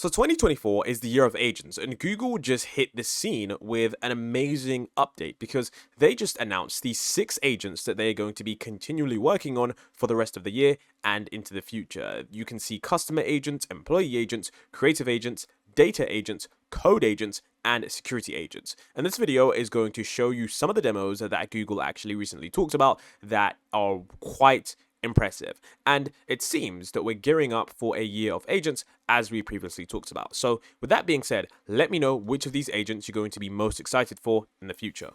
So 2024 is the year of agents, and Google just hit the scene with an amazing update because they just announced these 6 agents that they're going to be continually working on for the rest of the year and into the future. You can see customer agents, employee agents, creative agents, data agents, code agents, and security agents. And this video is going to show you some of the demos that Google actually recently talked about that are quite impressive. And it seems that we're gearing up for a year of agents as we previously talked about. So with that being said, let me know which of these agents you're going to be most excited for in the future.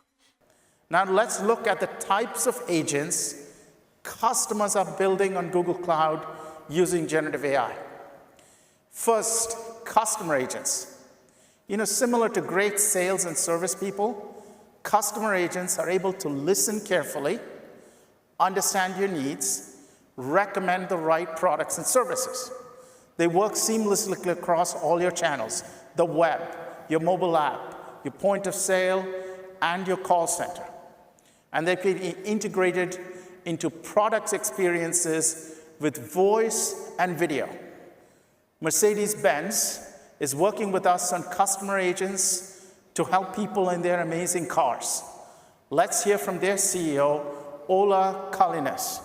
Now let's look at the types of agents customers are building on Google Cloud using generative AI. First, customer agents. Similar to great sales and service people, customer agents are able to listen carefully, understand your needs, recommend the right products and services. They work seamlessly across all your channels, the web, your mobile app, your point of sale, and your call center. And they can be integrated into product experiences with voice and video. Mercedes-Benz is working with us on customer agents to help people in their amazing cars. Let's hear from their CEO, Ola Kalines.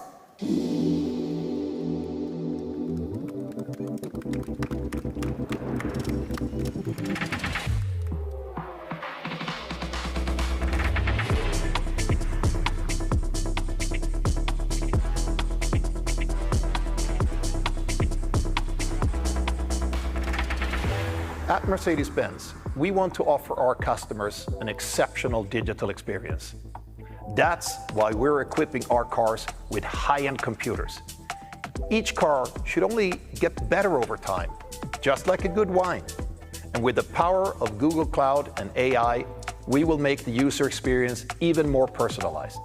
At Mercedes-Benz, we want to offer our customers an exceptional digital experience. That's why we're equipping our cars with high-end computers. Each car should only get better over time, just like a good wine. And with the power of Google Cloud and AI, we will make the user experience even more personalized.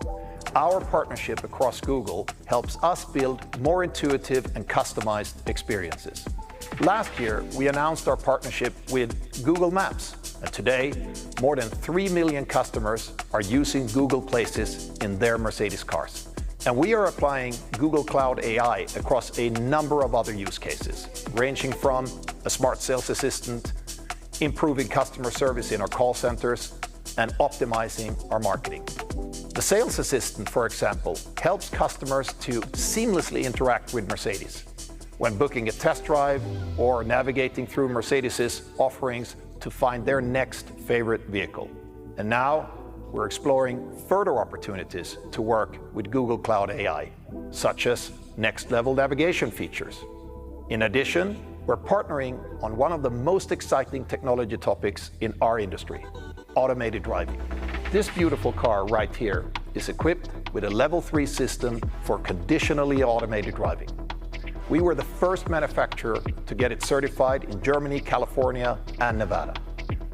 Our partnership across Google helps us build more intuitive and customized experiences. Last year, we announced our partnership with Google Maps, and today, more than 3 million customers are using Google Places in their Mercedes cars. And we are applying Google Cloud AI across a number of other use cases, ranging from a smart sales assistant, improving customer service in our call centers, and optimizing our marketing. The sales assistant, for example, helps customers to seamlessly interact with Mercedes when booking a test drive or navigating through Mercedes's offerings to find their next favorite vehicle. And now we're exploring further opportunities to work with Google Cloud AI, such as next-level navigation features. In addition, we're partnering on one of the most exciting technology topics in our industry, automated driving. This beautiful car right here is equipped with a Level 3 system for conditionally automated driving. We were the first manufacturer to get it certified in Germany, California, and Nevada.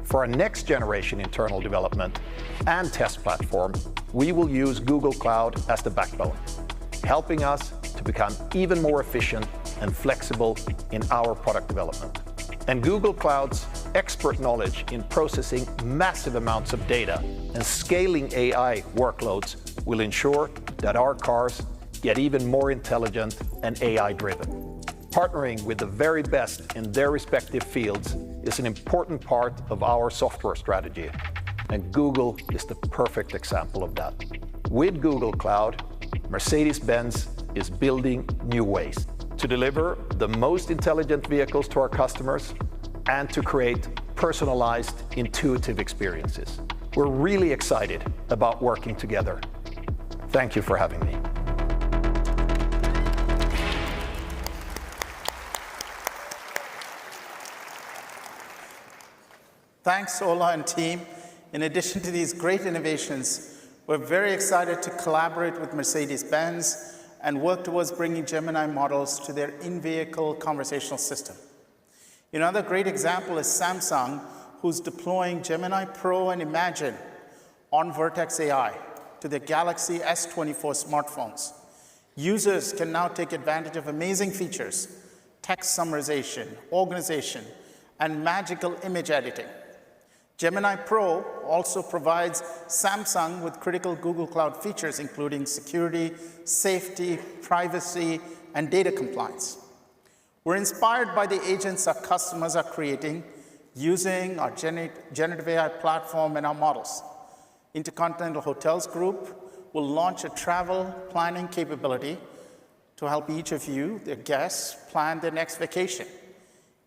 For our next generation internal development and test platform, we will use Google Cloud as the backbone, helping us to become even more efficient and flexible in our product development. And Google Cloud's expert knowledge in processing massive amounts of data and scaling AI workloads will ensure that our cars get even more intelligent and AI-driven. Partnering with the very best in their respective fields is an important part of our software strategy, and Google is the perfect example of that. With Google Cloud, Mercedes-Benz is building new ways to deliver the most intelligent vehicles to our customers and to create personalized, intuitive experiences. We're really excited about working together. Thank you for having me. Thanks, Ola and team. In addition to these great innovations, we're very excited to collaborate with Mercedes-Benz and work towards bringing Gemini models to their in-vehicle conversational system. Another great example is Samsung, who's deploying Gemini Pro and Imagine on Vertex AI to their Galaxy S24 smartphones. Users can now take advantage of amazing features, text summarization, organization, and magical image editing. Gemini Pro also provides Samsung with critical Google Cloud features, including security, safety, privacy, and data compliance. We're inspired by the agents our customers are creating using our generative AI platform and our models. Intercontinental Hotels Group will launch a travel planning capability to help each of you, their guests, plan their next vacation.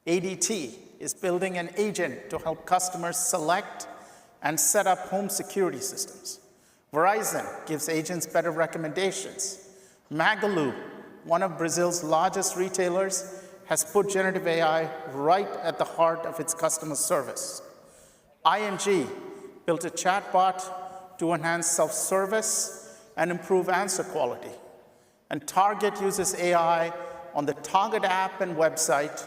ADT is building an agent to help customers select and set up home security systems. Verizon gives agents better recommendations. Magalu, one of Brazil's largest retailers, has put generative AI right at the heart of its customer service. ING built a chatbot to enhance self-service and improve answer quality. And Target uses AI on the Target app and website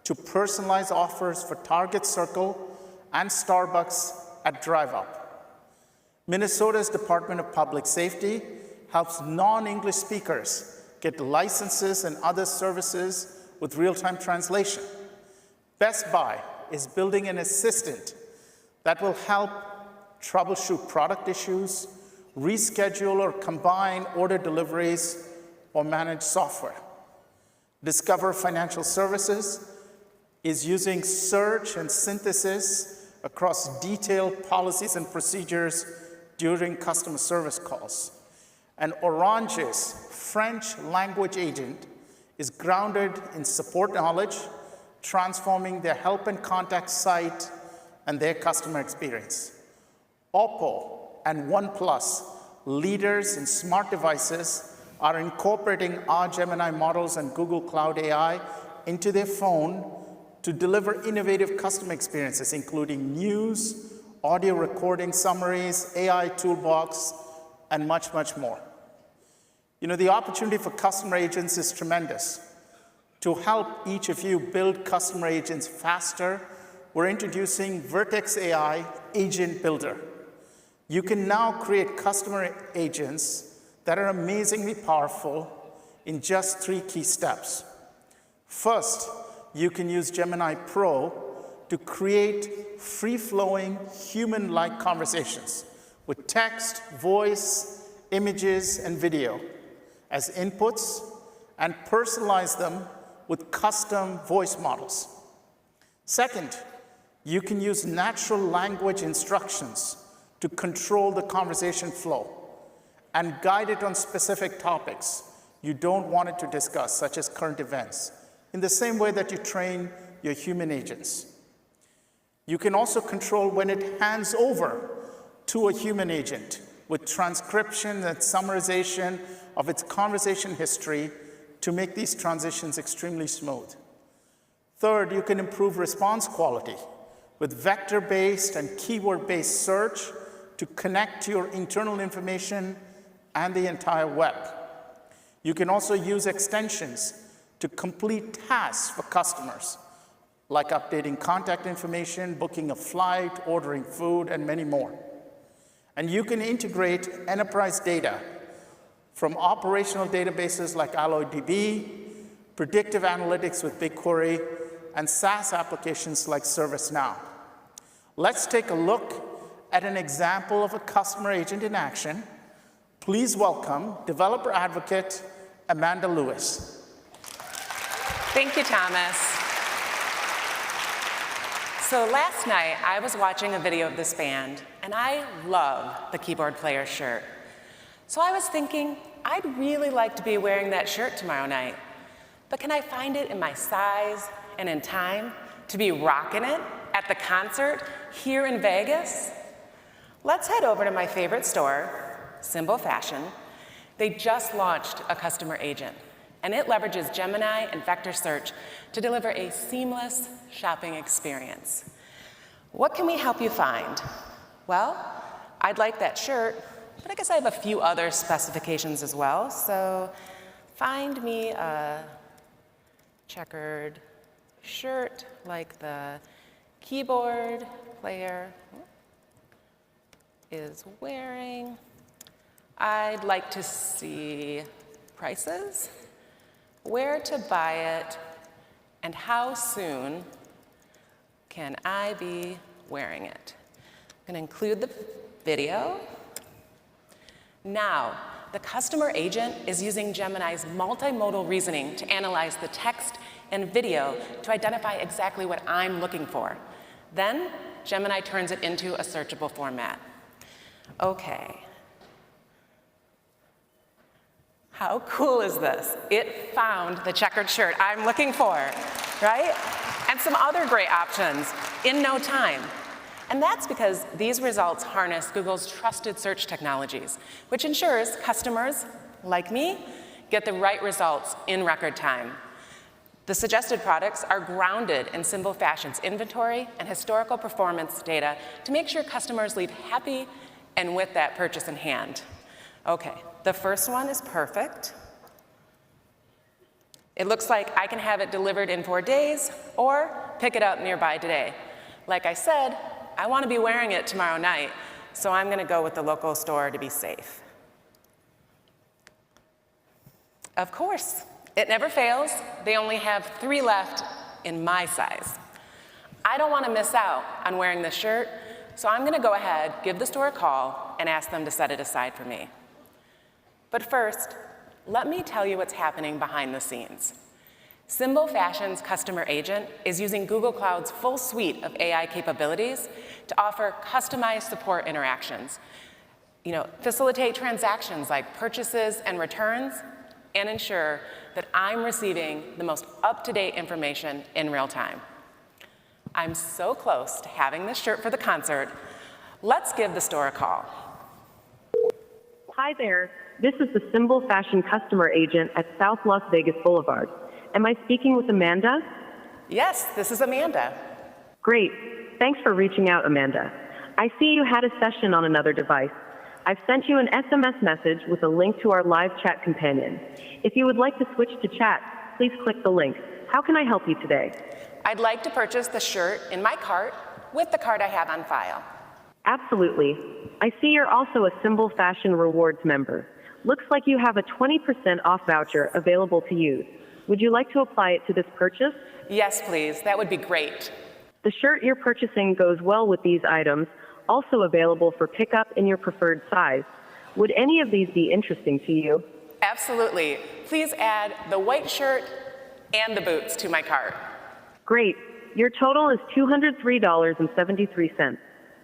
to personalize offers for Target Circle and Starbucks at Drive Up. Minnesota's Department of Public Safety helps non-English speakers get licenses and other services with real-time translation. Best Buy is building an assistant that will help troubleshoot product issues, reschedule or combine order deliveries, or manage software. Discover Financial Services is using search and synthesis across detailed policies and procedures during customer service calls. And Orange's French language agent is grounded in support knowledge, transforming their help and contact site and their customer experience. Oppo and OnePlus, leaders in smart devices, are incorporating our Gemini models and Google Cloud AI into their phone to deliver innovative customer experiences, including news, audio recording summaries, AI toolbox, and much, much more. You know, the opportunity for customer agents is tremendous. To help each of you build customer agents faster, we're introducing Vertex AI Agent Builder. You can now create customer agents that are amazingly powerful in just 3 key steps. First, you can use Gemini Pro to create free-flowing, human-like conversations with text, voice, images, and video as inputs, and personalize them with custom voice models. Second, you can use natural language instructions to control the conversation flow and guide it on specific topics you don't want it to discuss, such as current events, in the same way that you train your human agents. You can also control when it hands over to a human agent with transcription and summarization of its conversation history to make these transitions extremely smooth. Third, you can improve response quality with vector-based and keyword-based search to connect to your internal information and the entire web. You can also use extensions to complete tasks for customers, like updating contact information, booking a flight, ordering food, and many more. And you can integrate enterprise data from operational databases like AlloyDB, predictive analytics with BigQuery, and SaaS applications like ServiceNow. Let's take a look at an example of a customer agent in action. Please welcome developer advocate Amanda Lewis. Thank you, Thomas. So last night, I was watching a video of this band, and I love the keyboard player shirt. So I was thinking, I'd really like to be wearing that shirt tomorrow night, but can I find it in my size and in time to be rocking it at the concert here in Vegas? Let's head over to my favorite store, Symbol Fashion. They just launched a customer agent, and it leverages Gemini and vector search to deliver a seamless shopping experience. What can we help you find? Well, I'd like that shirt, but I guess I have a few other specifications as well. So find me a checkered shirt like the keyboard player is wearing. I'd like to see prices, where to buy it, and how soon can I be wearing it. I'm going to include the video. Now, the customer agent is using Gemini's multimodal reasoning to analyze the text and video to identify exactly what I'm looking for. Then, Gemini turns it into a searchable format. Okay. How cool is this? It found the checkered shirt I'm looking for, right? And some other great options in no time. And that's because these results harness Google's trusted search technologies, which ensures customers, like me, get the right results in record time. The suggested products are grounded in Symbol Fashion's inventory and historical performance data to make sure customers leave happy and with that purchase in hand. Okay, the first one is perfect. It looks like I can have it delivered in 4 days or pick it up nearby today. Like I said, I want to be wearing it tomorrow night, so I'm going to go with the local store to be safe. Of course, it never fails. They only have 3 left in my size. I don't want to miss out on wearing this shirt, so I'm going to go ahead, give the store a call, and ask them to set it aside for me. But first, let me tell you what's happening behind the scenes. Symbol Fashion's customer agent is using Google Cloud's full suite of AI capabilities to offer customized support interactions, facilitate transactions like purchases and returns, and ensure that I'm receiving the most up-to-date information in real time. I'm so close to having this shirt for the concert. Let's give the store a call. Hi there. This is the Symbol Fashion customer agent at South Las Vegas Boulevard. Am I speaking with Amanda? Yes, this is Amanda. Great. Thanks for reaching out, Amanda. I see you had a session on another device. I've sent you an SMS message with a link to our live chat companion. If you would like to switch to chat, please click the link. How can I help you today? I'd like to purchase the shirt in my cart with the card I have on file. Absolutely. I see you're also a Symbol Fashion Rewards member. Looks like you have a 20% off voucher available to use. Would you like to apply it to this purchase? Yes, please. That would be great. The shirt you're purchasing goes well with these items, also available for pickup in your preferred size. Would any of these be interesting to you? Absolutely. Please add the white shirt and the boots to my cart. Great. Your total is $203.73.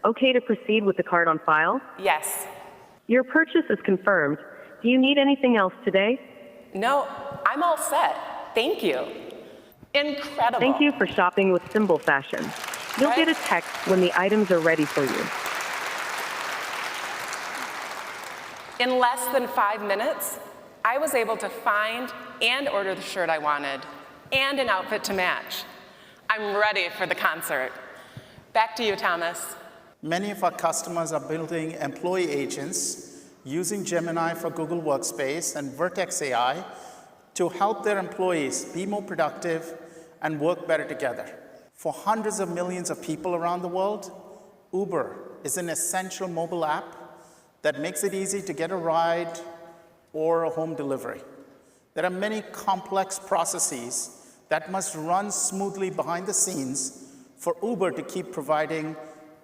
Okay to proceed with the card on file? Yes. Your purchase is confirmed. Do you need anything else today? No, I'm all set. Thank you. Incredible. Thank you for shopping with Symbol Fashion. You'll get a text when the items are ready for you. In less than 5 minutes, I was able to find and order the shirt I wanted and an outfit to match. I'm ready for the concert. Back to you, Thomas. Many of our customers are building employee agents using Gemini for Google Workspace and Vertex AI to help their employees be more productive and work better together. For hundreds of millions of people around the world, Uber is an essential mobile app that makes it easy to get a ride or a home delivery. There are many complex processes that must run smoothly behind the scenes for Uber to keep providing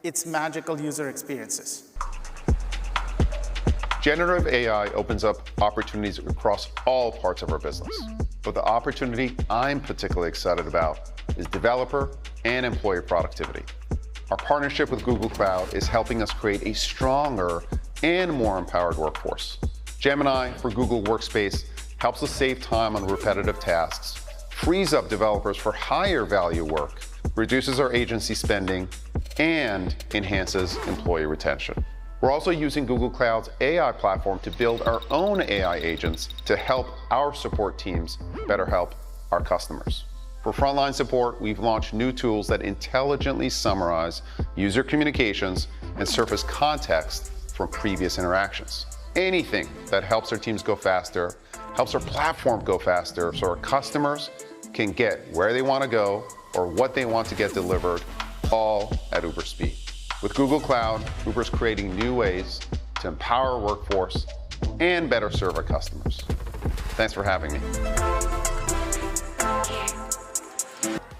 its magical user experiences. Generative AI opens up opportunities across all parts of our business. But the opportunity I'm particularly excited about is developer and employee productivity. Our partnership with Google Cloud is helping us create a stronger and more empowered workforce. Gemini for Google Workspace helps us save time on repetitive tasks, frees up developers for higher value work, reduces our agency spending, and enhances employee retention. We're also using Google Cloud's AI platform to build our own AI agents to help our support teams better help our customers. For frontline support, we've launched new tools that intelligently summarize user communications and surface context from previous interactions. Anything that helps our teams go faster, helps our platform go faster, so our customers can get where they want to go or what they want to get delivered, all at Uber speed. With Google Cloud, Uber's creating new ways to empower our workforce and better serve our customers. Thanks for having me.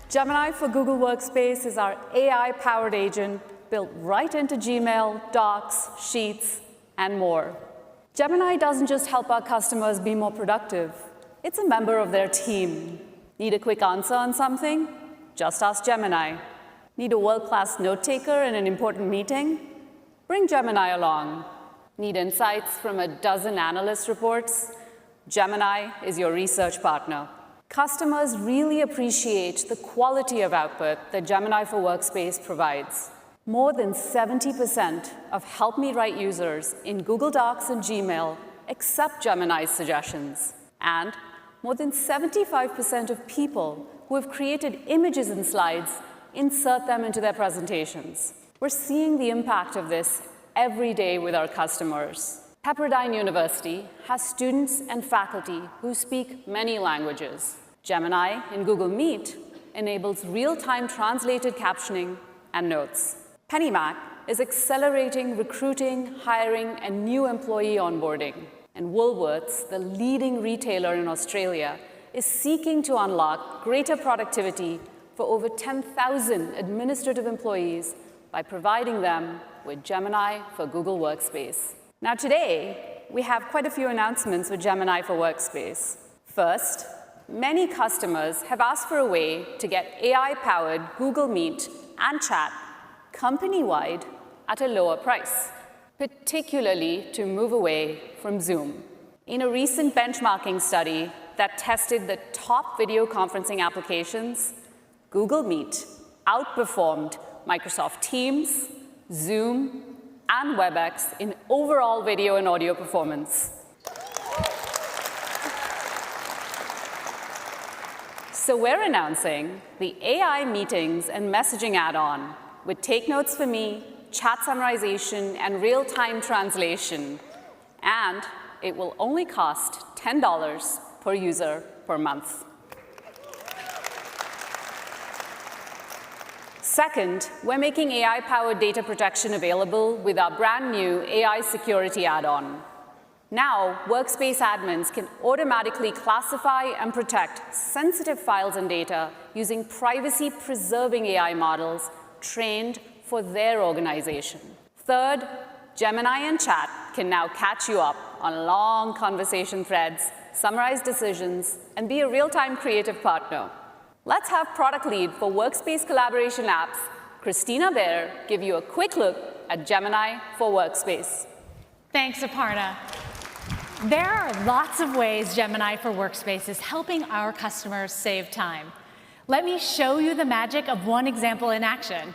Gemini for Google Workspace is our AI-powered agent built right into Gmail, Docs, Sheets, and more. Gemini doesn't just help our customers be more productive. It's a member of their team. Need a quick answer on something? Just ask Gemini. Need a world-class note-taker in an important meeting? Bring Gemini along. Need insights from a dozen analyst reports? Gemini is your research partner. Customers really appreciate the quality of output that Gemini for Workspace provides. More than 70% of Help Me Write users in Google Docs and Gmail accept Gemini's suggestions. And more than 75% of people who have created images and slides insert them into their presentations. We're seeing the impact of this every day with our customers. Pepperdine University has students and faculty who speak many languages. Gemini in Google Meet enables real-time translated captioning and notes. PennyMac is accelerating recruiting, hiring, and new employee onboarding. And Woolworths, the leading retailer in Australia, is seeking to unlock greater productivity for over 10,000 administrative employees by providing them with Gemini for Google Workspace. Now today, we have quite a few announcements with Gemini for Workspace. First, many customers have asked for a way to get AI-powered Google Meet and Chat company-wide at a lower price, particularly to move away from Zoom. In a recent benchmarking study that tested the top video conferencing applications, Google Meet outperformed Microsoft Teams, Zoom, and WebEx in overall video and audio performance. So we're announcing the AI meetings and messaging add-on with Take Notes for Me, chat summarization, and real-time translation. And it will only cost $10 per user per month. Second, we're making AI-powered data protection available with our brand new AI security add-on. Now, Workspace admins can automatically classify and protect sensitive files and data using privacy-preserving AI models trained for their organization. Third, Gemini and Chat can now catch you up on long conversation threads, summarize decisions, and be a real-time creative partner. Let's have product lead for Workspace collaboration apps, Christina Baer, give you a quick look at Gemini for Workspace. Thanks, Aparna. There are lots of ways Gemini for Workspace is helping our customers save time. Let me show you the magic of one example in action.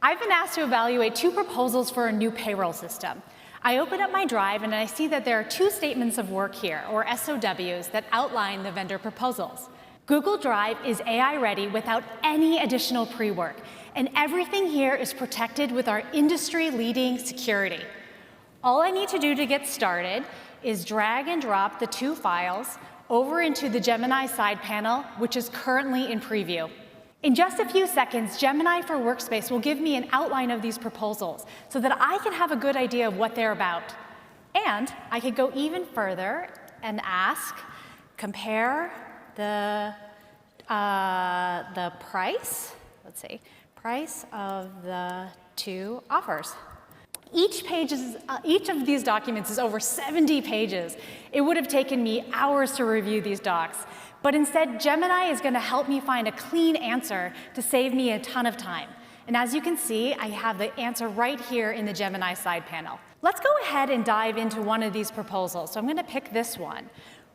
I've been asked to evaluate 2 proposals for a new payroll system. I open up my drive and I see that there are 2 statements of work here, or SOWs, that outline the vendor proposals. Google Drive is AI ready without any additional pre-work, and everything here is protected with our industry-leading security. All I need to do to get started is drag and drop the 2 files over into the Gemini side panel, which is currently in preview. In just a few seconds, Gemini for Workspace will give me an outline of these proposals so that I can have a good idea of what they're about. And I could go even further and ask, compare the price, let's see, price of the 2 offers. Each of these documents is over 70 pages. It would have taken me hours to review these docs, but instead Gemini is going to help me find a clean answer to save me a ton of time. And as you can see, I have the answer right here in the Gemini side panel. Let's go ahead and dive into one of these proposals. So I'm going to pick this one.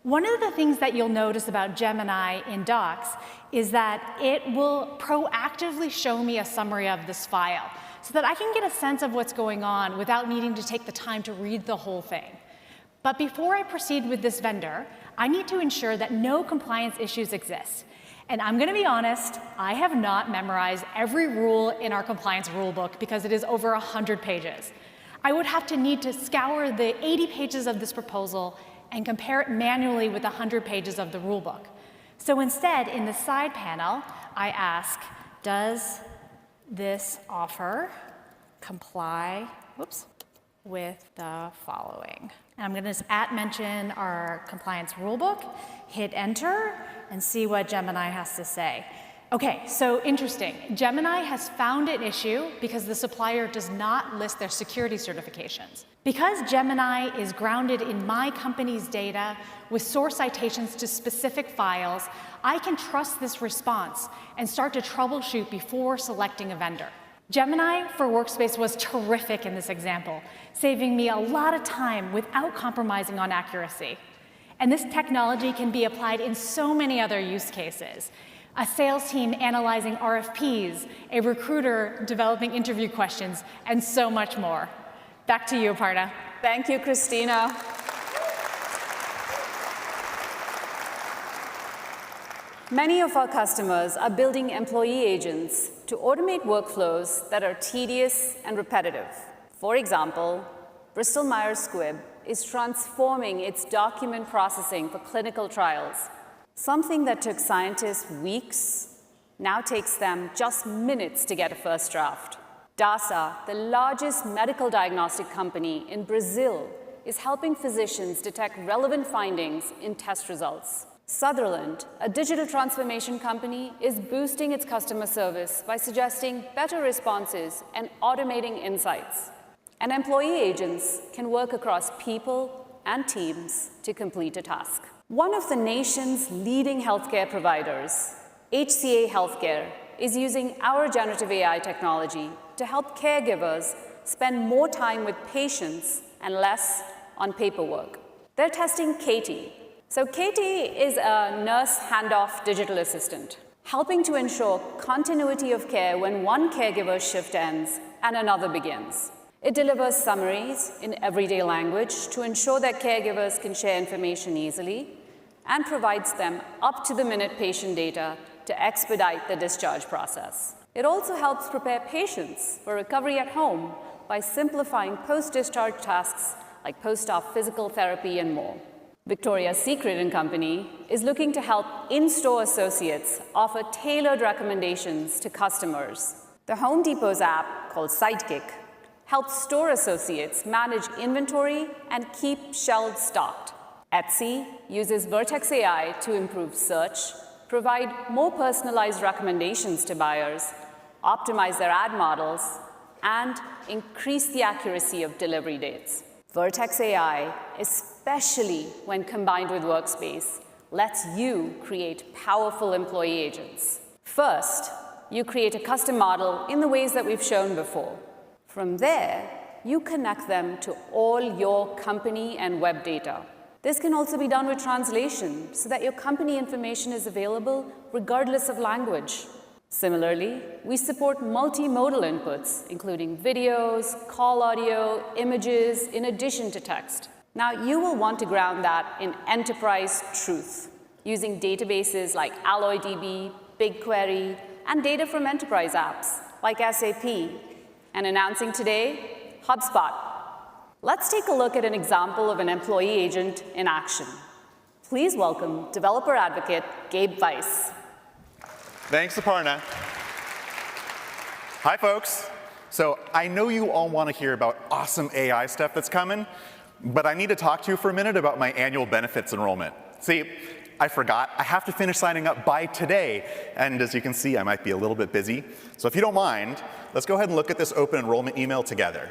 One of the things that you'll notice about Gemini in Docs is that it will proactively show me a summary of this file so that I can get a sense of what's going on without needing to take the time to read the whole thing. But before I proceed with this vendor, I need to ensure that no compliance issues exist. And I'm going to be honest, I have not memorized every rule in our compliance rulebook because it is over 100 pages. I would have to need to scour the 80 pages of this proposal and compare it manually with the 100 pages of the rulebook. So instead, in the side panel, I ask, does this offer comply, with the following? And I'm going to just @mention our compliance rulebook, hit enter, and see what Gemini has to say. Okay, so interesting. Gemini has found an issue because the supplier does not list their security certifications. Because Gemini is grounded in my company's data with source citations to specific files, I can trust this response and start to troubleshoot before selecting a vendor. Gemini for Workspace was terrific in this example, saving me a lot of time without compromising on accuracy. And this technology can be applied in so many other use cases. A sales team analyzing RFPs, a recruiter developing interview questions, and so much more. Back to you, Aparna. Thank you, Christina. Many of our customers are building employee agents to automate workflows that are tedious and repetitive. For example, Bristol Myers Squibb is transforming its document processing for clinical trials. Something that took scientists weeks now takes them just minutes to get a first draft. DASA, the largest medical diagnostic company in Brazil, is helping physicians detect relevant findings in test results. Sutherland, a digital transformation company, is boosting its customer service by suggesting better responses and automating insights. And employee agents can work across people and teams to complete a task. One of the nation's leading healthcare providers, HCA Healthcare, is using our generative AI technology to help caregivers spend more time with patients and less on paperwork. They're testing Katie. So Katie is a nurse handoff digital assistant, helping to ensure continuity of care when one caregiver's shift ends and another begins. It delivers summaries in everyday language to ensure that caregivers can share information easily, and provides them up-to-the-minute patient data to expedite the discharge process. It also helps prepare patients for recovery at home by simplifying post-discharge tasks like post-op physical therapy and more. Victoria's Secret & Company is looking to help in-store associates offer tailored recommendations to customers. The Home Depot's app, called Sidekick, helps store associates manage inventory and keep shelves stocked. Etsy uses Vertex AI to improve search, provide more personalized recommendations to buyers, optimize their ad models, and increase the accuracy of delivery dates. Vertex AI, especially when combined with Workspace, lets you create powerful employee agents. First, you create a custom model in the ways that we've shown before. From there, you connect them to all your company and web data. This can also be done with translation so that your company information is available regardless of language. Similarly, we support multimodal inputs, including videos, call audio, images, in addition to text. Now, you will want to ground that in enterprise truth, using databases like AlloyDB, BigQuery, and data from enterprise apps like SAP. And announcing today, HubSpot. Let's take a look at an example of an employee agent in action. Please welcome developer advocate Gabe Weiss. Thanks, Aparna. Hi, folks. So I know you all want to hear about awesome AI stuff that's coming, but I need to talk to you for a minute about my annual benefits enrollment. See, I forgot. I have to finish signing up by today, and as you can see, I might be a little bit busy. So if you don't mind, let's go ahead and look at this open enrollment email together.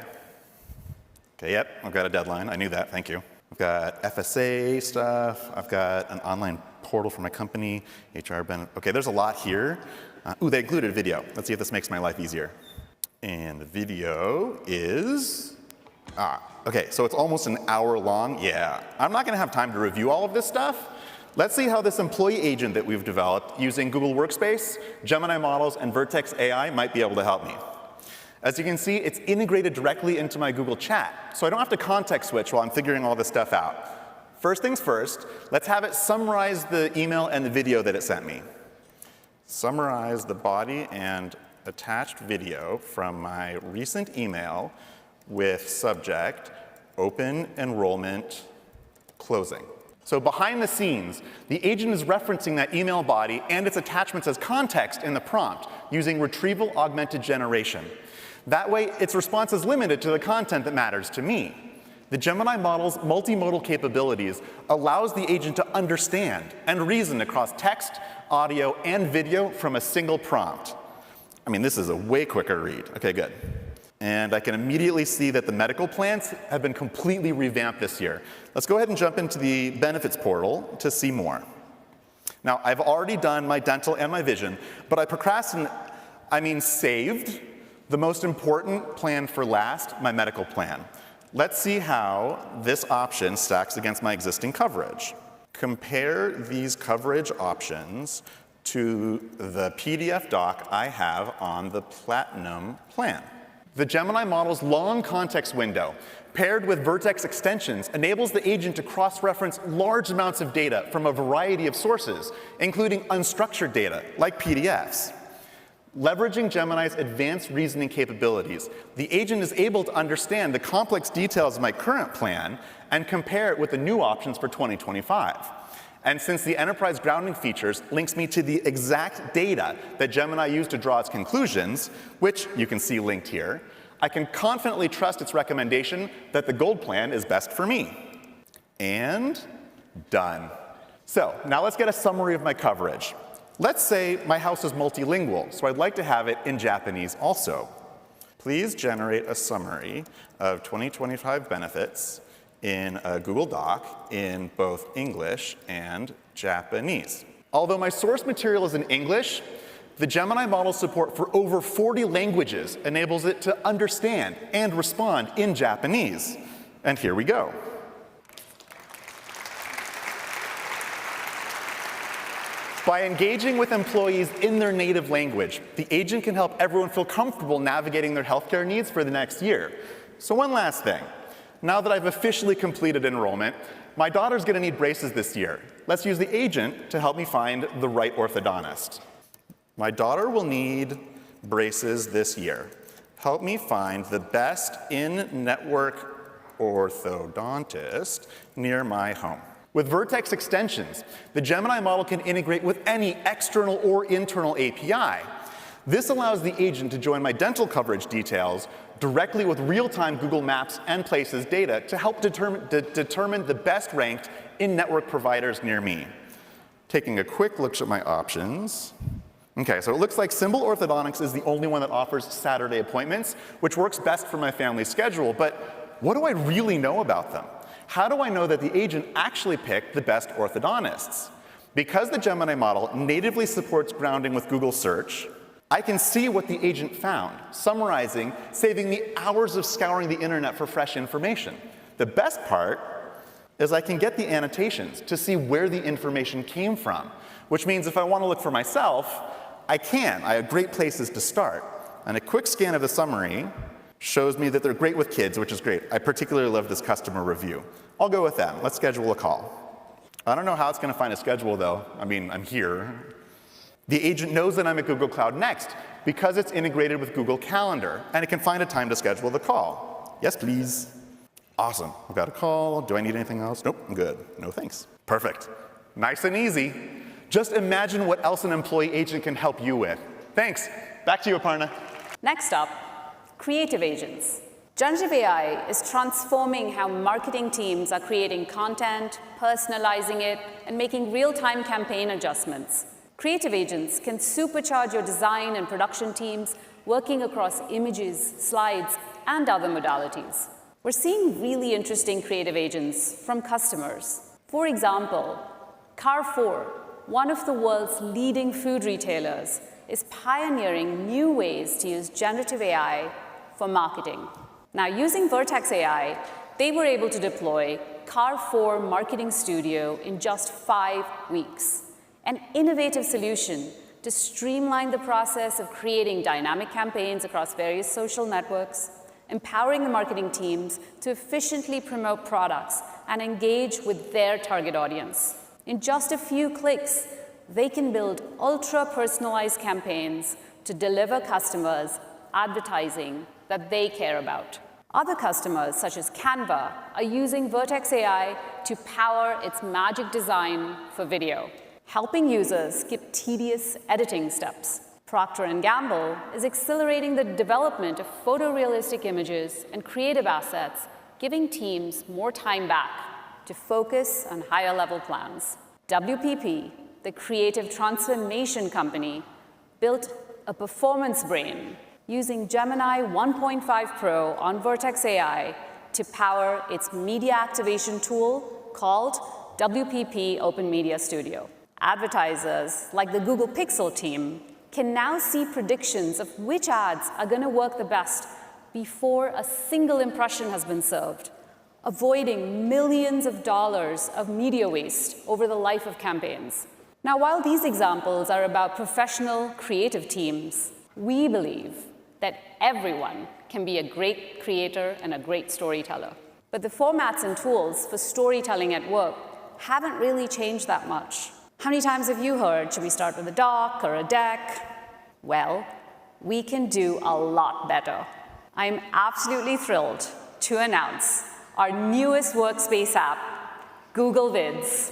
Okay, yep, I've got a deadline. I knew that, thank you. I've got FSA stuff. I've got an online portal for my company, HR benefit. Okay, there's a lot here. Ooh, they included a video. Let's see if this makes my life easier. And the video is, okay, so it's almost an hour long. Yeah, I'm not gonna have time to review all of this stuff. Let's see how this employee agent that we've developed using Google Workspace, Gemini models, and Vertex AI might be able to help me. As you can see, it's integrated directly into my Google Chat, so I don't have to context switch while I'm figuring all this stuff out. First things first, let's have it summarize the email and the video that it sent me. Summarize the body and attached video from my recent email with subject, open enrollment, closing. So behind the scenes, the agent is referencing that email body and its attachments as context in the prompt using retrieval augmented generation. That way, its response is limited to the content that matters to me. The Gemini model's multimodal capabilities allows the agent to understand and reason across text, audio, and video from a single prompt. I mean, this is a way quicker read. Okay, good. And I can immediately see that the medical plans have been completely revamped this year. Let's go ahead and jump into the benefits portal to see more. Now, I've already done my dental and my vision, but I saved the most important plan for last, my medical plan. Let's see how this option stacks against my existing coverage. Compare these coverage options to the PDF doc I have on the Platinum plan. The Gemini model's long context window, paired with Vertex extensions, enables the agent to cross-reference large amounts of data from a variety of sources, including unstructured data, like PDFs. Leveraging Gemini's advanced reasoning capabilities, the agent is able to understand the complex details of my current plan and compare it with the new options for 2025. And since the enterprise grounding features links me to the exact data that Gemini used to draw its conclusions, which you can see linked here, I can confidently trust its recommendation that the gold plan is best for me. And done. So now let's get a summary of my coverage. Let's say my house is multilingual, so I'd like to have it in Japanese also. Please generate a summary of 2025 benefits in a Google Doc in both English and Japanese. Although my source material is in English, the Gemini model's support for over 40 languages enables it to understand and respond in Japanese. And here we go. By engaging with employees in their native language, the agent can help everyone feel comfortable navigating their healthcare needs for the next year. So one last thing. Now that I've officially completed enrollment, my daughter's going to need braces this year. Let's use the agent to help me find the right orthodontist. My daughter will need braces this year. Help me find the best in-network orthodontist near my home. With Vertex extensions, the Gemini model can integrate with any external or internal API. This allows the agent to join my dental coverage details directly with real-time Google Maps and Places data to help determine the best ranked in-network providers near me. Taking a quick look at my options. Okay, so it looks like Symbol Orthodontics is the only one that offers Saturday appointments, which works best for my family's schedule, but what do I really know about them? How do I know that the agent actually picked the best orthodontists? Because the Gemini model natively supports grounding with Google Search, I can see what the agent found, summarizing, saving me hours of scouring the internet for fresh information. The best part is I can get the annotations to see where the information came from, which means if I want to look for myself, I can. I have great places to start. And a quick scan of the summary shows me that they're great with kids, which is great. I particularly love this customer review. I'll go with them. Let's schedule a call. I don't know how it's going to find a schedule, though. I mean, I'm here. The agent knows that I'm at Google Cloud Next because it's integrated with Google Calendar, and it can find a time to schedule the call. Yes, please. Awesome. I've got a call. Do I need anything else? Nope, I'm good. No thanks. Perfect. Nice and easy. Just imagine what else an employee agent can help you with. Thanks. Back to you, Aparna. Next up, creative agents. Generative AI is transforming how marketing teams are creating content, personalizing it, and making real-time campaign adjustments. Creative agents can supercharge your design and production teams working across images, slides, and other modalities. We're seeing really interesting creative agents from customers. For example, Carrefour, one of the world's leading food retailers, is pioneering new ways to use generative AI for marketing. Now, using Vertex AI, they were able to deploy Carrefour Marketing Studio in just 5 weeks, an innovative solution to streamline the process of creating dynamic campaigns across various social networks, empowering the marketing teams to efficiently promote products and engage with their target audience. In just a few clicks, they can build ultra-personalized campaigns to deliver customers advertising that they care about. Other customers, such as Canva, are using Vertex AI to power its magic design for video, helping users skip tedious editing steps. Procter & Gamble is accelerating the development of photorealistic images and creative assets giving teams more time back to focus on higher-level plans. WPP, the creative transformation company, built a performance brain using Gemini 1.5 Pro on Vertex AI to power its media activation tool called WPP Open Media Studio. Advertisers, like the Google Pixel team, can now see predictions of which ads are going to work the best before a single impression has been served, avoiding millions of dollars of media waste over the life of campaigns. Now, while these examples are about professional creative teams, we believe that everyone can be a great creator and a great storyteller. But the formats and tools for storytelling at work haven't really changed that much. How many times have you heard, should we start with a doc or a deck? Well, we can do a lot better. I'm absolutely thrilled to announce our newest workspace app, Google Vids.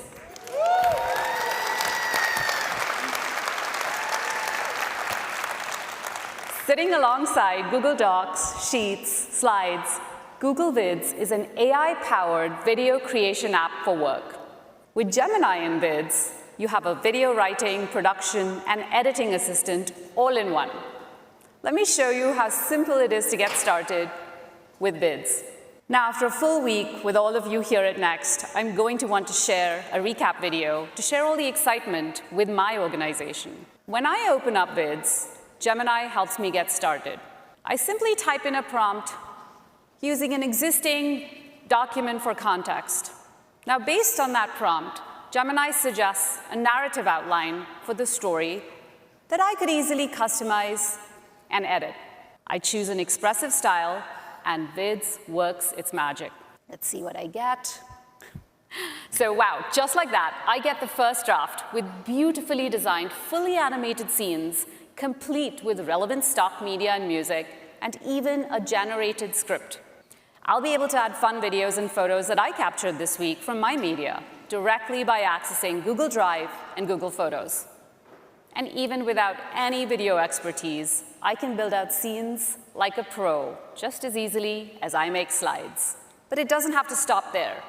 Sitting alongside Google Docs, Sheets, Slides, Google Vids is an AI-powered video creation app for work. With Gemini in Vids, you have a video writing, production, and editing assistant all in one. Let me show you how simple it is to get started with Vids. Now, after a full week with all of you here at Next, I'm going to want to share a recap video to share all the excitement with my organization. When I open up Vids, Gemini helps me get started. I simply type in a prompt using an existing document for context. Now, based on that prompt, Gemini suggests a narrative outline for the story that I could easily customize and edit. I choose an expressive style, and Vids works its magic. Let's see what I get. So wow, just like that, I get the first draft with beautifully designed, fully animated scenes, complete with relevant stock media and music, and even a generated script. I'll be able to add fun videos and photos that I captured this week from my media directly by accessing Google Drive and Google Photos. And even without any video expertise, I can build out scenes like a pro just as easily as I make slides. But it doesn't have to stop there.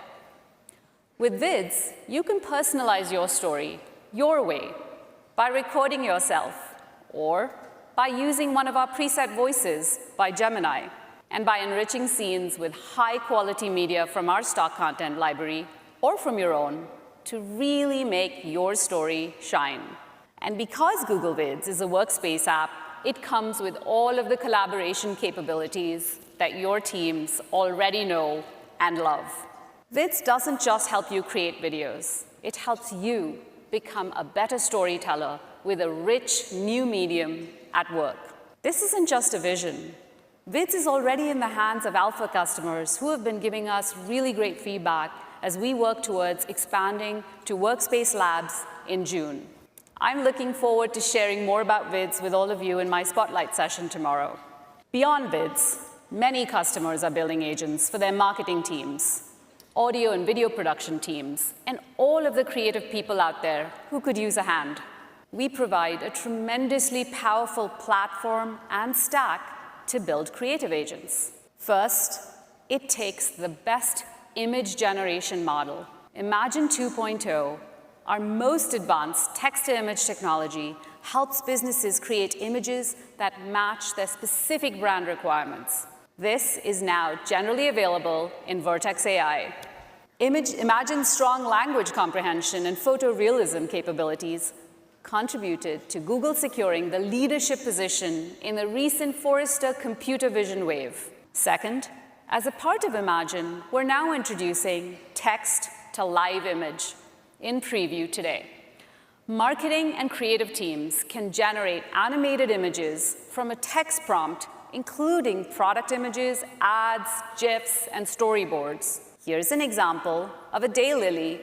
With Vids, you can personalize your story your way by recording yourself or by using one of our preset voices by Gemini and by enriching scenes with high-quality media from our stock content library or from your own to really make your story shine. And because Google Vids is a workspace app, it comes with all of the collaboration capabilities that your teams already know and love. Vids doesn't just help you create videos. It helps you become a better storyteller with a rich new medium at work. This isn't just a vision. Vids is already in the hands of alpha customers who have been giving us really great feedback as we work towards expanding to Workspace Labs in June. I'm looking forward to sharing more about Vids with all of you in my Spotlight session tomorrow. Beyond Vids, many customers are building agents for their marketing teams, audio and video production teams, and all of the creative people out there who could use a hand. We provide a tremendously powerful platform and stack to build creative agents. First, it takes the best image generation model, Imagen 2.0, our most advanced text-to-image technology, helps businesses create images that match their specific brand requirements. This is now generally available in Vertex AI. Imagen's strong language comprehension and photorealism capabilities contributed to Google securing the leadership position in the recent Forrester Computer Vision Wave. Second, as a part of Imagen, we're now introducing text to live image in preview today. Marketing and creative teams can generate animated images from a text prompt, including product images, ads, GIFs, and storyboards. Here's an example of a daylily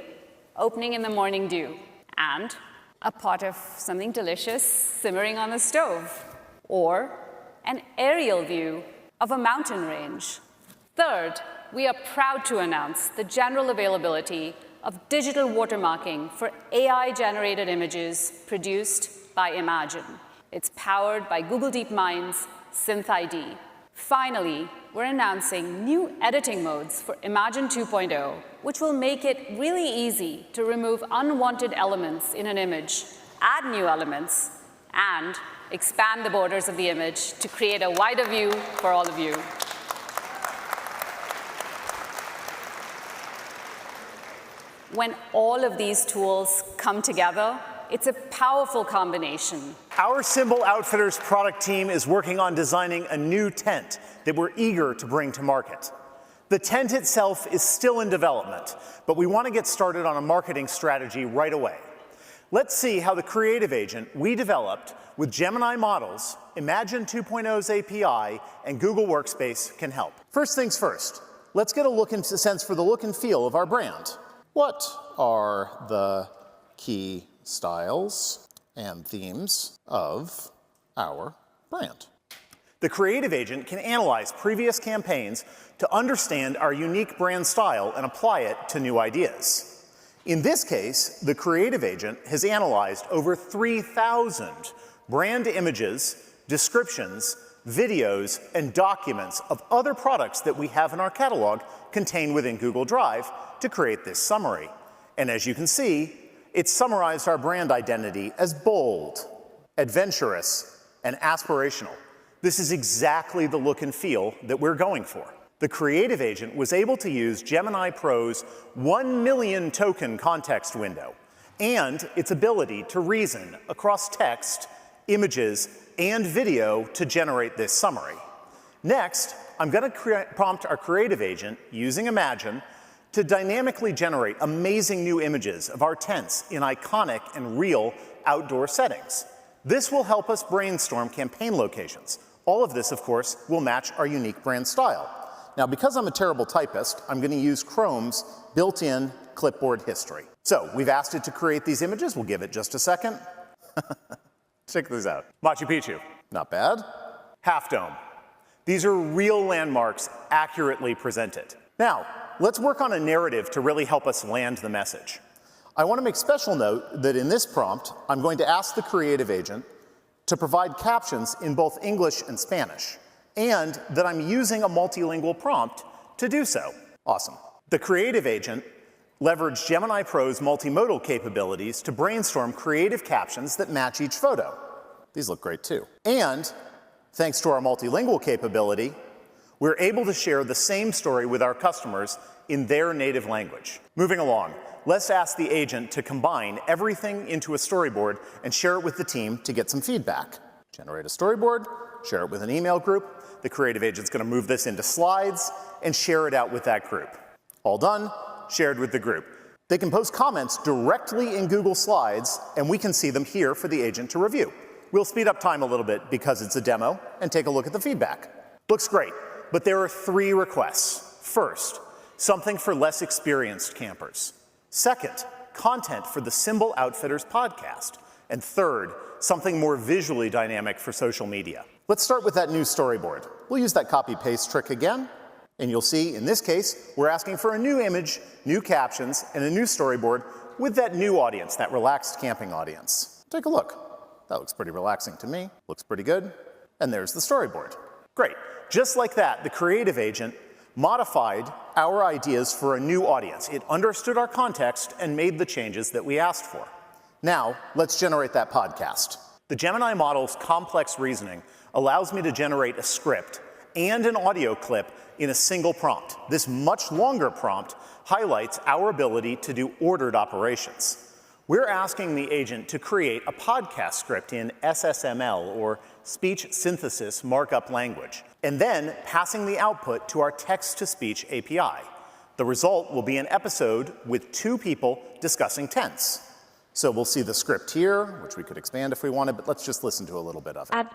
opening in the morning dew, and a pot of something delicious simmering on the stove, or an aerial view of a mountain range. Third, we are proud to announce the general availability of digital watermarking for AI-generated images produced by Imagen. It's powered by Google DeepMind's SynthID. Finally, we're announcing new editing modes for Imagen 2.0, which will make it really easy to remove unwanted elements in an image, add new elements, and expand the borders of the image to create a wider view for all of you. When all of these tools come together, it's a powerful combination. Our Symbol Outfitters product team is working on designing a new tent that we're eager to bring to market. The tent itself is still in development, but we want to get started on a marketing strategy right away. Let's see how the creative agent we developed with Gemini models, Imagen 2.0's API, and Google Workspace can help. First things first, let's get a sense for the look and feel of our brand. What are the key styles and themes of our brand? The creative agent can analyze previous campaigns to understand our unique brand style and apply it to new ideas. In this case, the creative agent has analyzed over 3,000 brand images, descriptions, videos, and documents of other products that we have in our catalog contained within Google Drive to create this summary. And as you can see, it summarized our brand identity as bold, adventurous, and aspirational. This is exactly the look and feel that we're going for. The creative agent was able to use Gemini Pro's 1 million token context window and its ability to reason across text, images, and video to generate this summary. Next, I'm going to prompt our creative agent using Imagen to dynamically generate amazing new images of our tents in iconic and real outdoor settings. This will help us brainstorm campaign locations. All of this, of course, will match our unique brand style. Now, because I'm a terrible typist, I'm going to use Chrome's built-in clipboard history. So we've asked it to create these images. We'll give it just a second. Check these out. Machu Picchu, not bad. Half Dome. These are real landmarks accurately presented. Now, let's work on a narrative to really help us land the message. I want to make special note that in this prompt, I'm going to ask the creative agent to provide captions in both English and Spanish, and that I'm using a multilingual prompt to do so. Awesome. The creative agent leveraged Gemini Pro's multimodal capabilities to brainstorm creative captions that match each photo. These look great too. And thanks to our multilingual capability, we're able to share the same story with our customers in their native language. Moving along, let's ask the agent to combine everything into a storyboard and share it with the team to get some feedback. Generate a storyboard, share it with an email group. The creative agent's going to move this into slides and share it out with that group. All done, shared with the group. They can post comments directly in Google Slides, and we can see them here for the agent to review. We'll speed up time a little bit because it's a demo and take a look at the feedback. Looks great, but there are 3 requests. First, something for less experienced campers. Second, content for the Symbol Outfitters podcast. And third, something more visually dynamic for social media. Let's start with that new storyboard. We'll use that copy-paste trick again, and you'll see, in this case, we're asking for a new image, new captions, and a new storyboard with that new audience, that relaxed camping audience. Take a look. That looks pretty relaxing to me. Looks pretty good. And there's the storyboard. Great. Just like that, the creative agent modified our ideas for a new audience. It understood our context and made the changes that we asked for. Now, let's generate that podcast. The Gemini model's complex reasoning allows me to generate a script and an audio clip in a single prompt. This much longer prompt highlights our ability to do ordered operations. We're asking the agent to create a podcast script in SSML, or Speech Synthesis Markup Language, and then passing the output to our text-to-speech API. The result will be an episode with 2 people discussing tents. So we'll see the script here, which we could expand if we wanted, but let's just listen to a little bit of it.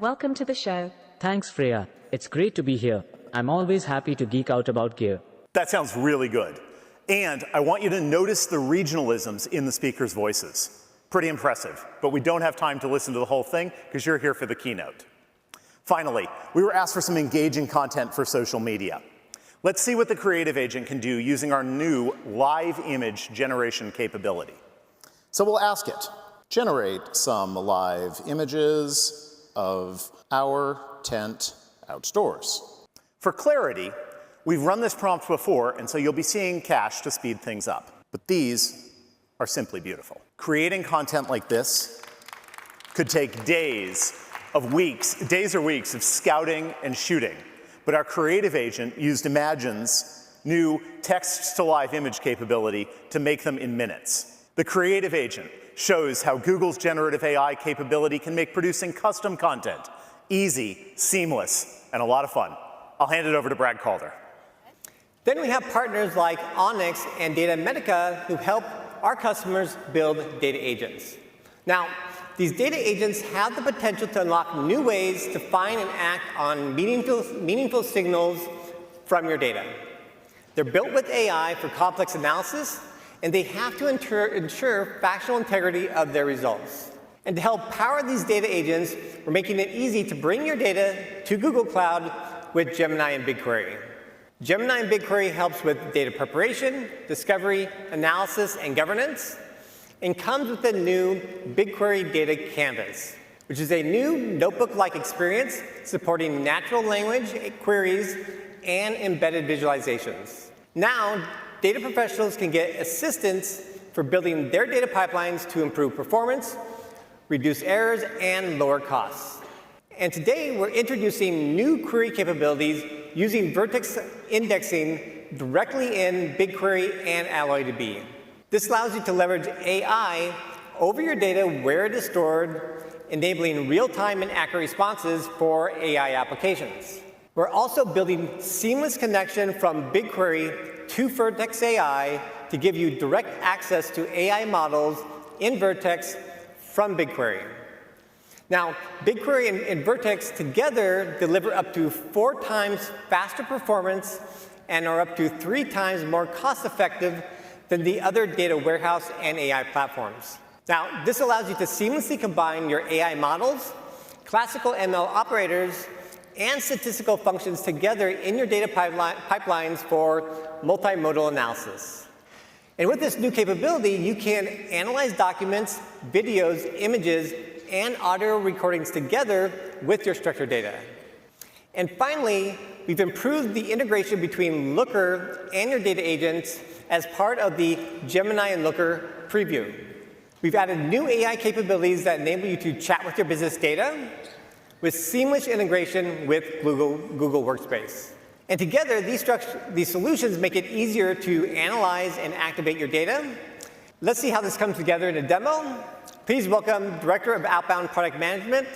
Welcome to the show. Thanks, Freya. It's great to be here. I'm always happy to geek out about gear. That sounds really good. And I want you to notice the regionalisms in the speakers' voices. Pretty impressive, but we don't have time to listen to the whole thing because you're here for the keynote. Finally, we were asked for some engaging content for social media. Let's see what the creative agent can do using our new live image generation capability. So we'll ask it, generate some live images of our tent outdoors. For clarity, we've run this prompt before, and so you'll be seeing cache to speed things up. But these are simply beautiful. Creating content like this could take days or weeks of scouting and shooting. But our creative agent used Imagine's new text-to-live image capability to make them in minutes. The creative agent shows how Google's generative AI capability can make producing custom content easy, seamless, and a lot of fun. I'll hand it over to Brad Calder. Then we have partners like Onyx and Data Medica who help our customers build data agents. Now, these data agents have the potential to unlock new ways to find and act on meaningful signals from your data. They're built with AI for complex analysis, and they have to ensure factual integrity of their results. And to help power these data agents, we're making it easy to bring your data to Google Cloud with Gemini and BigQuery. Gemini and BigQuery helps with data preparation, discovery, analysis, and governance, and comes with a new BigQuery Data Canvas, which is a new notebook-like experience supporting natural language queries and embedded visualizations. Now, data professionals can get assistance for building their data pipelines to improve performance, reduce errors, and lower costs. And today, we're introducing new query capabilities using vertex indexing directly in BigQuery and AlloyDB. This allows you to leverage AI over your data where it is stored, enabling real-time and accurate responses for AI applications. We're also building seamless connection from BigQuery to Vertex AI to give you direct access to AI models in Vertex from BigQuery. Now, BigQuery and Vertex together deliver up to 4 times faster performance and are up to 3 times more cost-effective than the other data warehouse and AI platforms. Now, this allows you to seamlessly combine your AI models, classical ML operators, and statistical functions together in your data pipelines for multimodal analysis. And with this new capability, you can analyze documents, videos, images, and audio recordings together with your structured data. And finally, we've improved the integration between Looker and your data agents as part of the Gemini and Looker preview. We've added new AI capabilities that enable you to chat with your business data with seamless integration with Google Workspace. And together, these solutions make it easier to analyze and activate your data. Let's see how this comes together in a demo. Please welcome Director of Outbound Product Management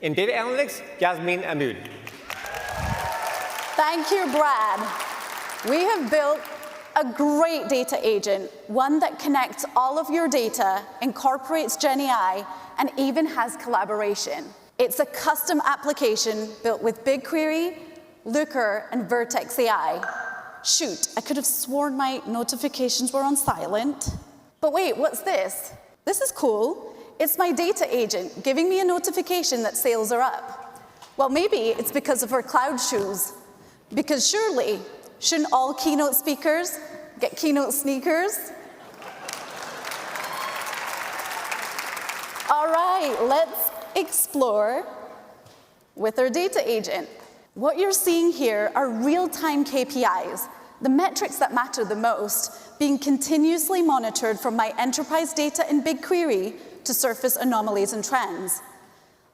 in Data Analytics, Yasmin Ahmoud. Thank you, Brad. We have built a great data agent, one that connects all of your data, incorporates GenAI, and even has collaboration. It's a custom application built with BigQuery, Looker, and Vertex AI. Shoot, I could have sworn my notifications were on silent. But wait, what's this? This is cool. It's my data agent giving me a notification that sales are up. Well, maybe it's because of her cloud shoes. Because surely, shouldn't all keynote speakers get keynote sneakers? All right, let's explore with our data agent. What you're seeing here are real-time KPIs, the metrics that matter the most, being continuously monitored from my enterprise data in BigQuery to surface anomalies and trends.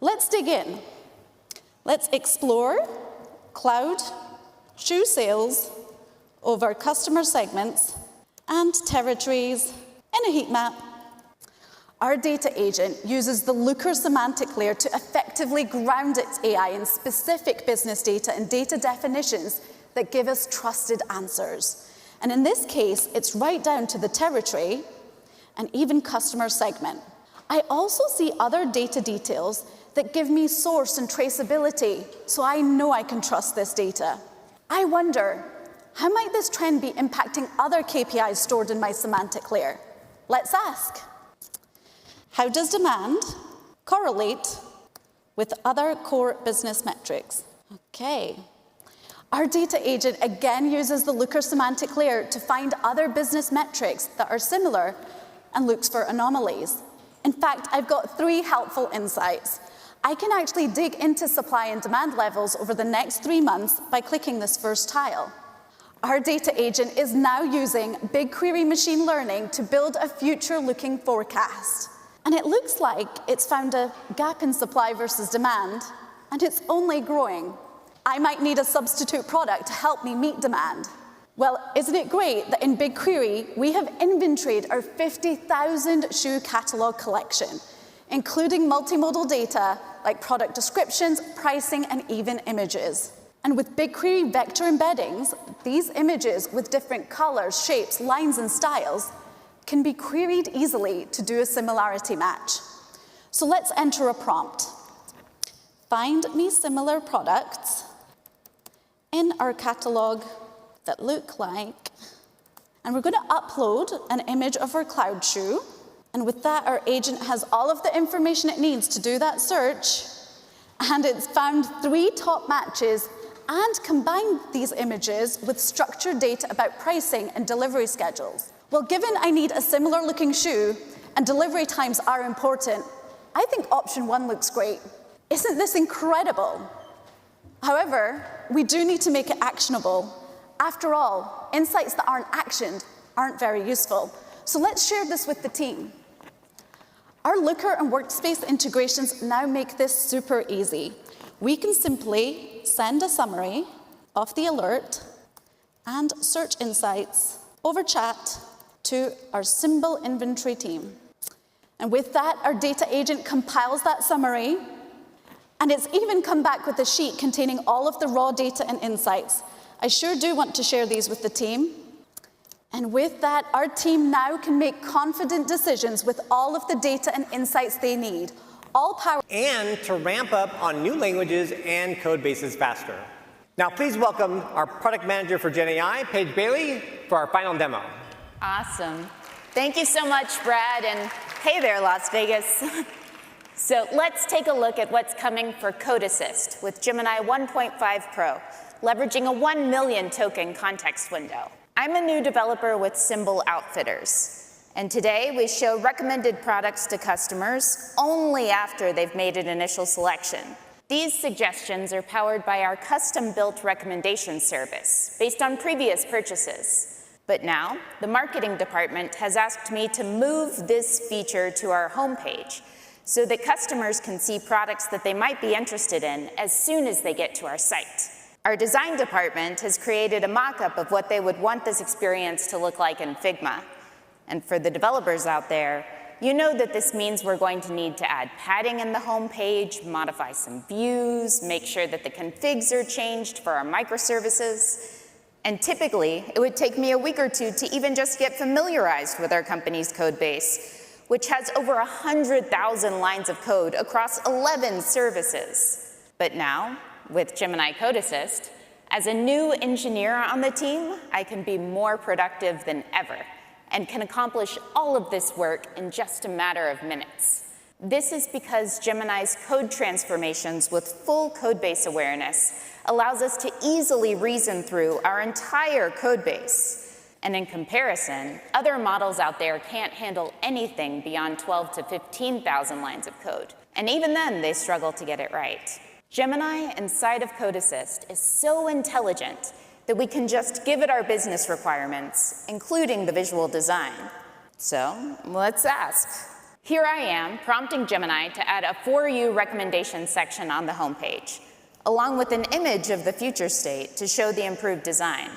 Let's dig in. Let's explore cloud, shoe sales, over customer segments, and territories in a heat map. Our data agent uses the Looker semantic layer to effectively ground its AI in specific business data and data definitions that give us trusted answers. And in this case, it's right down to the territory and even customer segment. I also see other data details that give me source and traceability, so I know I can trust this data. I wonder, how might this trend be impacting other KPIs stored in my semantic layer? Let's ask. How does demand correlate with other core business metrics? Okay. Our data agent again uses the Looker semantic layer to find other business metrics that are similar and looks for anomalies. In fact, I've got 3 helpful insights. I can actually dig into supply and demand levels over the next 3 months by clicking this first tile. Our data agent is now using BigQuery machine learning to build a future-looking forecast. And it looks like it's found a gap in supply versus demand, and it's only growing. I might need a substitute product to help me meet demand. Well, isn't it great that in BigQuery, we have inventoried our 50,000 shoe catalog collection, including multimodal data like product descriptions, pricing, and even images. And with BigQuery vector embeddings, these images with different colors, shapes, lines, and styles can be queried easily to do a similarity match. So let's enter a prompt. Find me similar products in our catalog that look like, and we're going to upload an image of our cloud shoe. And with that, our agent has all of the information it needs to do that search. And it's found 3 top matches and combined these images with structured data about pricing and delivery schedules. Well, given I need a similar looking shoe and delivery times are important, I think option 1 looks great. Isn't this incredible? However, we do need to make it actionable. After all, insights that aren't actioned aren't very useful. So let's share this with the team. Our Looker and Workspace integrations now make this super easy. We can simply send a summary of the alert and search insights over chat to our symbol inventory team. And with that, our data agent compiles that summary, and it's even come back with a sheet containing all of the raw data and insights. I sure do want to share these with the team. And with that, our team now can make confident decisions with all of the data and insights they need, all powered. And to ramp up on new languages and code bases faster. Now, please welcome our product manager for Gen AI, Paige Bailey, for our final demo. Awesome. Thank you so much, Brad, and hey there, Las Vegas. So let's take a look at what's coming for Code Assist with Gemini 1.5 Pro, leveraging a 1 million token context window. I'm a new developer with Symbol Outfitters, and today we show recommended products to customers only after they've made an initial selection. These suggestions are powered by our custom-built recommendation service based on previous purchases. But now, the marketing department has asked me to move this feature to our homepage so that customers can see products that they might be interested in as soon as they get to our site. Our design department has created a mock-up of what they would want this experience to look like in Figma. And for the developers out there, you know that this means we're going to need to add padding in the home page, modify some views, make sure that the configs are changed for our microservices. And typically, it would take me a week or 2 to even just get familiarized with our company's code base, which has over 100,000 lines of code across 11 services. But now, with Gemini Code Assist, as a new engineer on the team, I can be more productive than ever and can accomplish all of this work in just a matter of minutes. This is because Gemini's code transformations with full codebase awareness allows us to easily reason through our entire codebase. And in comparison, other models out there can't handle anything beyond 12 to 15,000 lines of code. And even then, they struggle to get it right. Gemini inside of Code Assist is so intelligent that we can just give it our business requirements, including the visual design. So let's ask. Here I am prompting Gemini to add a For You recommendation section on the homepage, along with an image of the future state to show the improved design.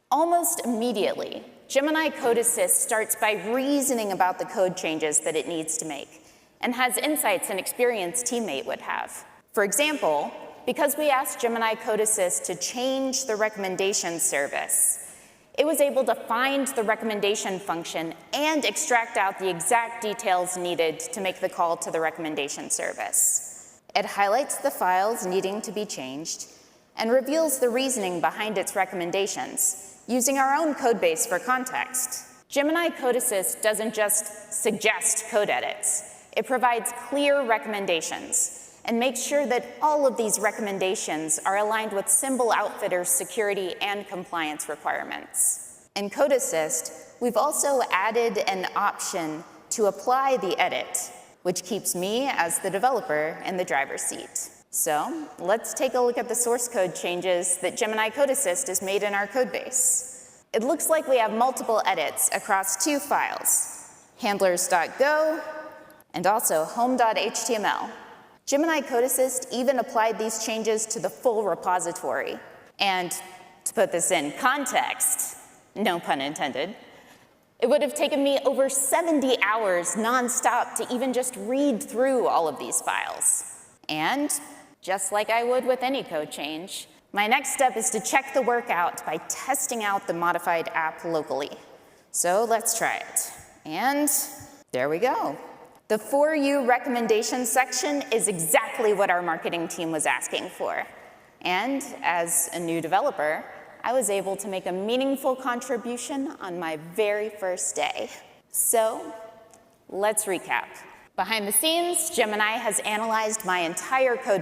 Almost immediately, Gemini Code Assist starts by reasoning about the code changes that it needs to make and has insights an experienced teammate would have. For example, because we asked Gemini Code Assist to change the recommendation service, it was able to find the recommendation function and extract out the exact details needed to make the call to the recommendation service. It highlights the files needing to be changed and reveals the reasoning behind its recommendations, using our own code base for context. Gemini Code Assist doesn't just suggest code edits. It provides clear recommendations and makes sure that all of these recommendations are aligned with Symbol Outfitters' security and compliance requirements. In Code Assist, we've also added an option to apply the edit, which keeps me as the developer in the driver's seat. So let's take a look at the source code changes that Gemini Code Assist has made in our code base. It looks like we have multiple edits across 2 files, handlers.go and also home.html. Gemini Code Assist even applied these changes to the full repository. And to put this in context, no pun intended, it would have taken me over 70 hours nonstop to even just read through all of these files. And just like I would with any code change, my next step is to check the work out by testing out the modified app locally. So let's try it. And there we go. The For You recommendations section is exactly what our marketing team was asking for. And as a new developer, I was able to make a meaningful contribution on my very first day. So let's recap. Behind the scenes, Gemini has analyzed my entire code base